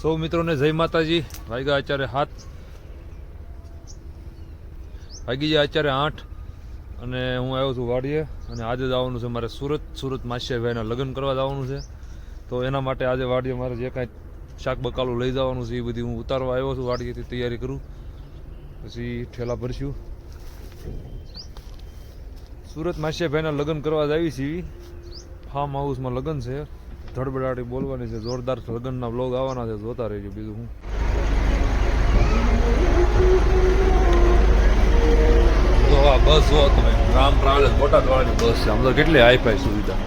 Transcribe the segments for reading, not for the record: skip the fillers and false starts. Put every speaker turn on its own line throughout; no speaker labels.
સૌ મિત્રોને જય માતાજી. વાગ્યા અત્યારે 7, વાગી જાય અત્યારે 8 અને હું આવ્યો છું વાડીએ. અને આજે જવાનું છે મારે સુરત માસિયાભાઈના લગ્ન કરવા જવાનું છે. તો એના માટે આજે વાડીએ મારે જે કાંઈ શાક બકાલું લઈ જવાનું છે એ બધી હું ઉતારવા આવ્યો છું. વાડીએથી તૈયારી કરું, પછી ઠેલા ભરશું. સુરત માસિયાભાઈના લગ્ન કરવા જ આવી છીએ. ફાર્મ હાઉસમાં લગ્ન છે, ધડબડાટી બોલવાની છે, જોરદાર લગ્નના વ્લોગ આવવાના છે, જોતા રહેજો. બીજું હું તો આ બસ જો તમે, રામ ટ્રાવેલ્સ બોટાદ વાળાની બસ છે. આમ તો કેટલી હાઈફાઈ સુવિધા,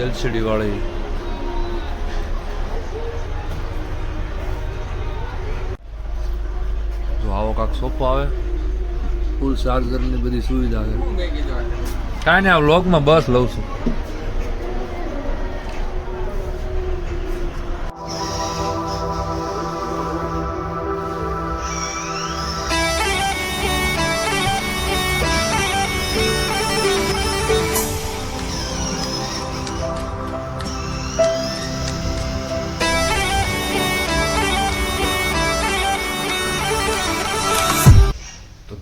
LCD વાળી. જો આવો કાંક સોફો આવે, ફૂલ ચાર્જરની બધી સુવિધા છે. કાંઈ નહીં, આ વ્લોગમાં બસ લઉં છું.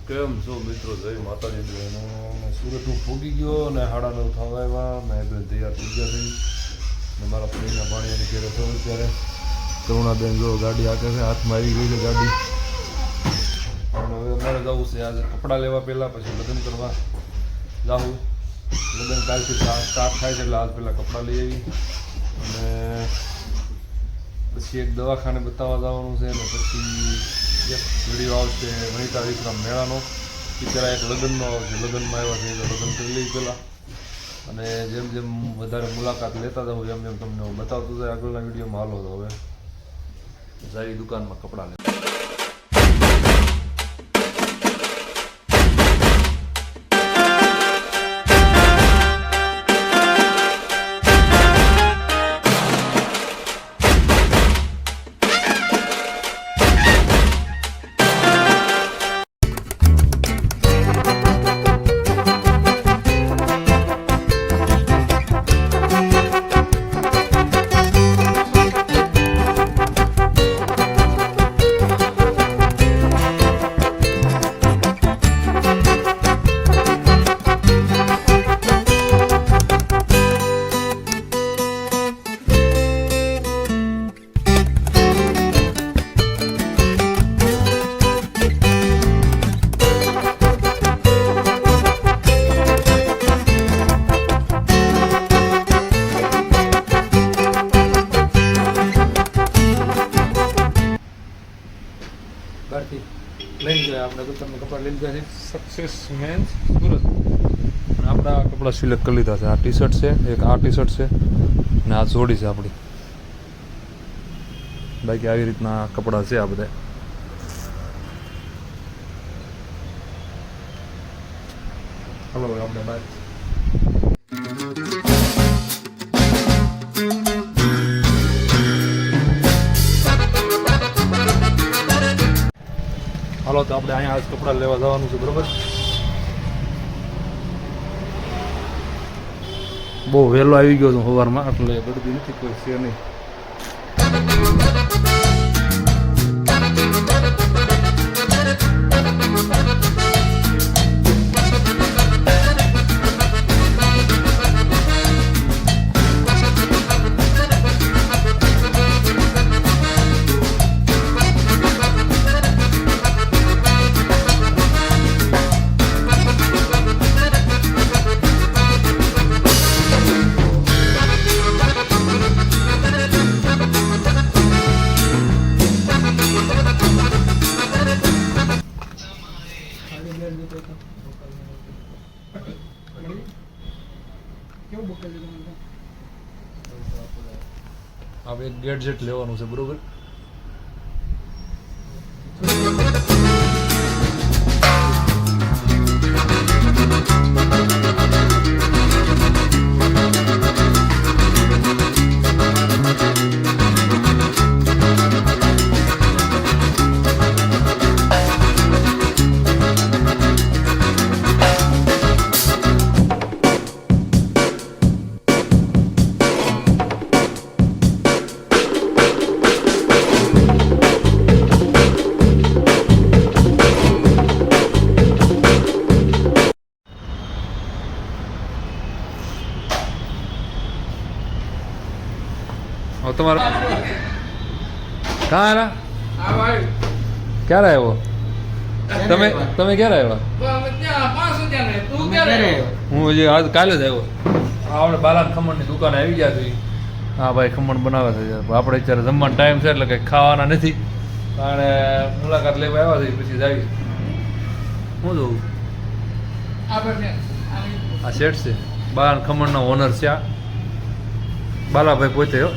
કેમ છો મિત્રો, જય માતાજી બહેનો. સુરત હું ફૂગી ગયો અને 9:30 થવા આવ્યા. મેં બેન તૈયાર થઈ ગયા છે ને મારા ફ્રેન્ડના પાણીની ઘેરે છો અત્યારે. કરુણાબેન જો ગાડી આકે છે, હાથમાં આવી ગઈ છે ગાડી. અને હવે અમારે જવું છે આજે કપડાં લેવા પહેલાં, પછી લગ્ન કરવા જાઉં. લગ્ન કાલથી સ્ટાર્ટ થાય છે એટલે આજ પહેલાં કપડાં લઈ આવી. અને પછી એક દવાખાને બતાવવા જવાનું છે. અને પછી એક વિડીયો આવશે વનિતા વિક્રમ મેળાનો. બિચારા એક લગ્નનો આવશે, લગ્નમાં આવ્યા છે તો લગ્ન કરી લઈ પહેલાં. અને જેમ જેમ વધારે મુલાકાત લેતા જાઉં એમ એમ તમને હું બતાવતું જાય આગળના વિડીયોમાં. હાલો તો હવે જાય દુકાનમાં કપડાં લે. લઈને ગયા આપણે દુકાનમાં કપડાં લઈને ગયા છે સક્સેસ મેન્સ સુરત. અને આપણા કપડાં સિલેક્ટ કરી લીધા છે. આ ટી-શર્ટ છે, એક આ ટી-શર્ટ છે અને આ જોડી છે આપણી. બાકી આવી રીતના કપડાં છે આ બધા. હલો આપણે બાય. હાલો તો આપણે અહીંયા આજ કપડાં લેવા જવાનું છે, બરોબર. બહુ વહેલો આવી ગયો છું સવારમાં, એટલે ગળદી નથી કોઈ છે નહીં. હવે એક ગેડજેટ લેવાનું છે, બરોબર. તમારો કાં હેરા ક્યારે આવ્યો તમે ક્યારે આવ્યા હું હજી આજ કાલે જ આવ્યો આપણે બાલાન ખમણની દુકાને આવી ગયા છીએ હા ભાઈ ખમણ બનાવે છે આપણે અત્યારે જમવાનો ટાઈમ છે એટલે કંઈ ખાવાના નથી કારણ મુલાકાત લેવા આવ્યા છે પછી જ આવી શું જોવું આ શેઠ છે બાલાન ખમણનો ઓનર છે આ બાલાભાઈ પોતે હો